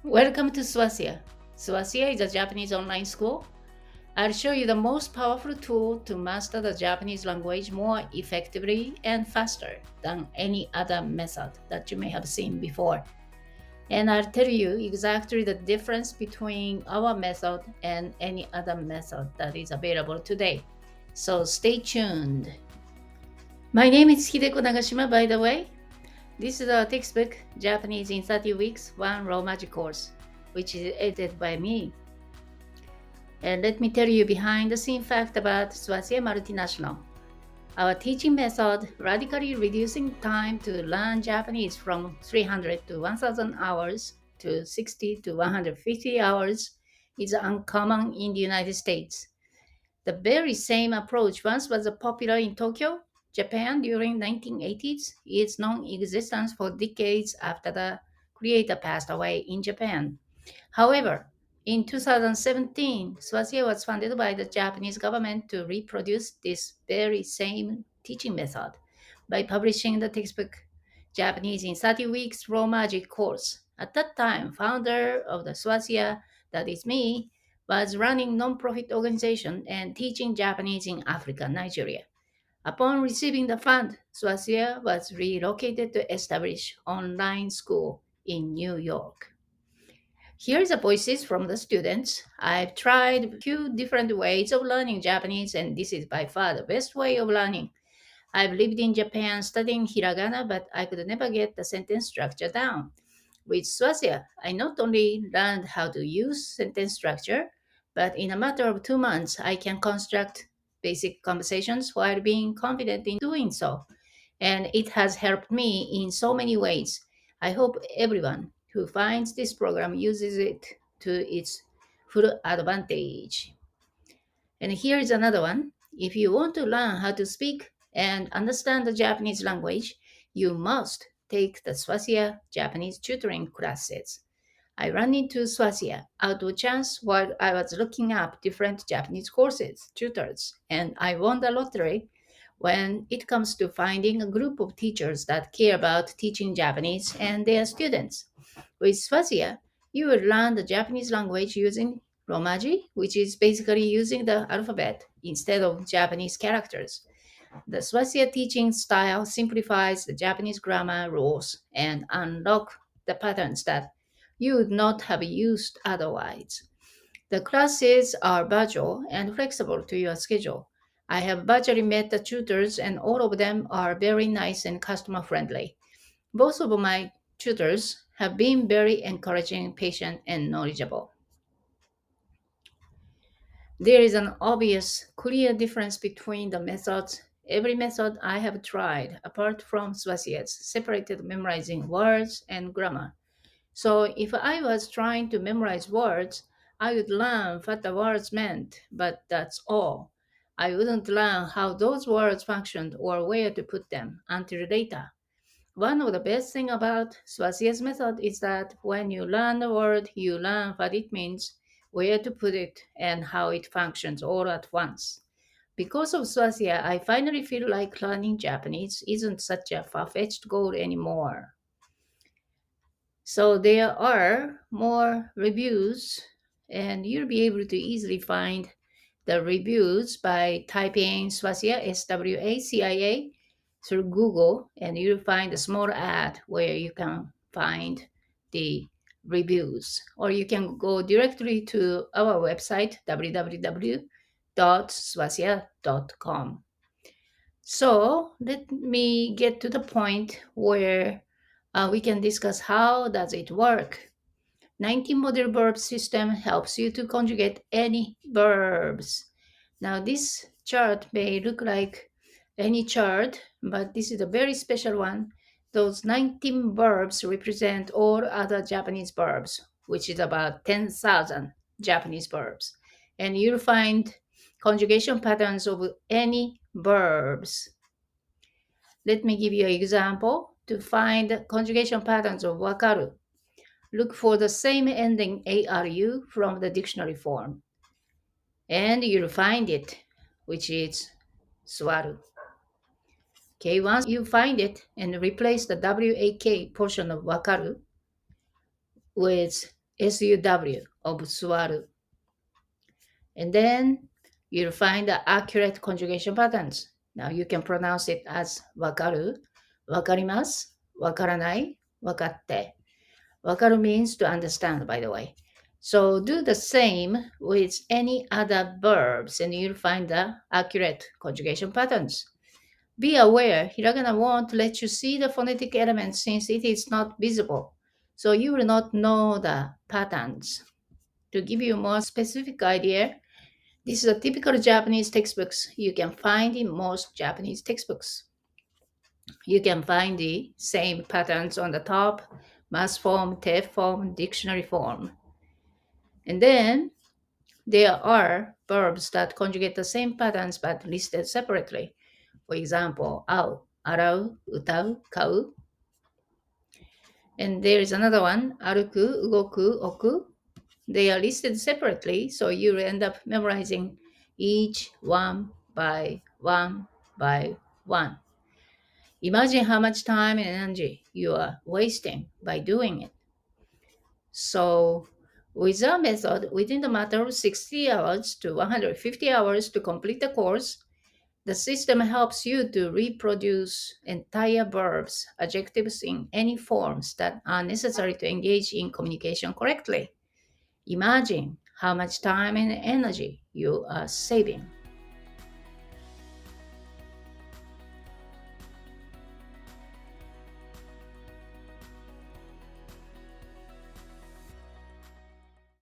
Welcome to Swasia. Swasia is a Japanese online school. I'll show you the most powerful tool to master the Japanese language more effectively and faster than any other method that you may have seen before. And I'll tell you exactly the difference between our method and any other method that is available today. So stay tuned. My name is Hideko Nagashima, by the way. This is a textbook, Japanese in 30 Weeks, one raw magic course, which is edited by me. And let me tell you behind the scene fact about Swasia Multinational. Our teaching method, radically reducing time to learn Japanese from 300 to 1000 hours to 60 to 150 hours, is uncommon in the United States. The very same approach once was popular in Tokyo, Japan during 1980s is non-existent for decades after the creator passed away in Japan. However, in 2017, Swasia was funded by the Japanese government to reproduce this very same teaching method by publishing the textbook Japanese in 30 Weeks Raw Magic course. At that time, founder of the Swasia, that is me, was running non-profit organization and teaching Japanese in Africa, Nigeria. Upon receiving the fund, Swasia was relocated to establish online school in New York. Here's the voices from the students. I've tried a few different ways of learning Japanese, and this is by far the best way of learning. I've lived in Japan studying hiragana, but I could never get the sentence structure down. With Swasia, I not only learned how to use sentence structure, but in a matter of 2 months, I can construct basic conversations while being confident in doing so. And it has helped me in so many ways. I hope everyone who finds this program uses it to its full advantage. And here is another one. If you want to learn how to speak and understand the Japanese language, you must take the Swasia Japanese tutoring classes. I ran into Swasia out of chance while I was looking up different Japanese courses, tutors, and I won the lottery when it comes to finding a group of teachers that care about teaching Japanese and their students. With Swasia, you will learn the Japanese language using Romaji, which is basically using the alphabet instead of Japanese characters. The Swasia teaching style simplifies the Japanese grammar rules and unlock the patterns that you would not have used otherwise. The classes are virtual and flexible to your schedule. I have virtually met the tutors, and all of them are very nice and customer friendly. Both of my tutors have been very encouraging, patient, and knowledgeable. There is an obvious, clear difference between the methods. Every method I have tried, apart from Swasia's, separated memorizing words and grammar. So if I was trying to memorize words, I would learn what the words meant, but that's all. I wouldn't learn how those words functioned or where to put them until later. One of the best things about Swasia's method is that when you learn a word, you learn what it means, where to put it, and how it functions all at once. Because of Swasia, I finally feel like learning Japanese isn't such a far fetched goal anymore. So there are more reviews, and you'll be able to easily find the reviews by typing Swasia, SWACIA, through Google, and you'll find a small ad where you can find the reviews. Or you can go directly to our website, www.swasia.com. So let me get to the point where we can discuss how does it work. 19 model verb system helps you to conjugate any verbs. Now this chart may look like any chart, but this is a very special one. Those 19 verbs represent all other Japanese verbs, which is about 10,000 Japanese verbs. And you'll find conjugation patterns of any verbs. Let me give you an example. To find conjugation patterns of wakaru, look for the same ending aru from the dictionary form, and you'll find it, which is swaru. Okay, once you find it and replace the wak portion of wakaru with SUW of suaru. And then you'll find the accurate conjugation patterns. Now you can pronounce it as wakaru, wakarimasu, wakaranai, wakatte. Wakaru means to understand, by the way. So do the same with any other verbs and you'll find the accurate conjugation patterns. Be aware, hiragana won't let you see the phonetic elements since it is not visible. So you will not know the patterns. To give you a more specific idea, this is a typical Japanese textbooks you can find in most Japanese textbooks. You can find the same patterns on the top, mass form, TEF form, dictionary form. And then there are verbs that conjugate the same patterns but listed separately. For example, au, arau, utau, kau. And there is another one, aruku, ugoku, oku. They are listed separately, so you end up memorizing each one by one by one. Imagine how much time and energy you are wasting by doing it. So, with our method, within the matter of 60 hours to 150 hours to complete the course, the system helps you to reproduce entire verbs, adjectives in any forms that are necessary to engage in communication correctly. Imagine how much time and energy you are saving.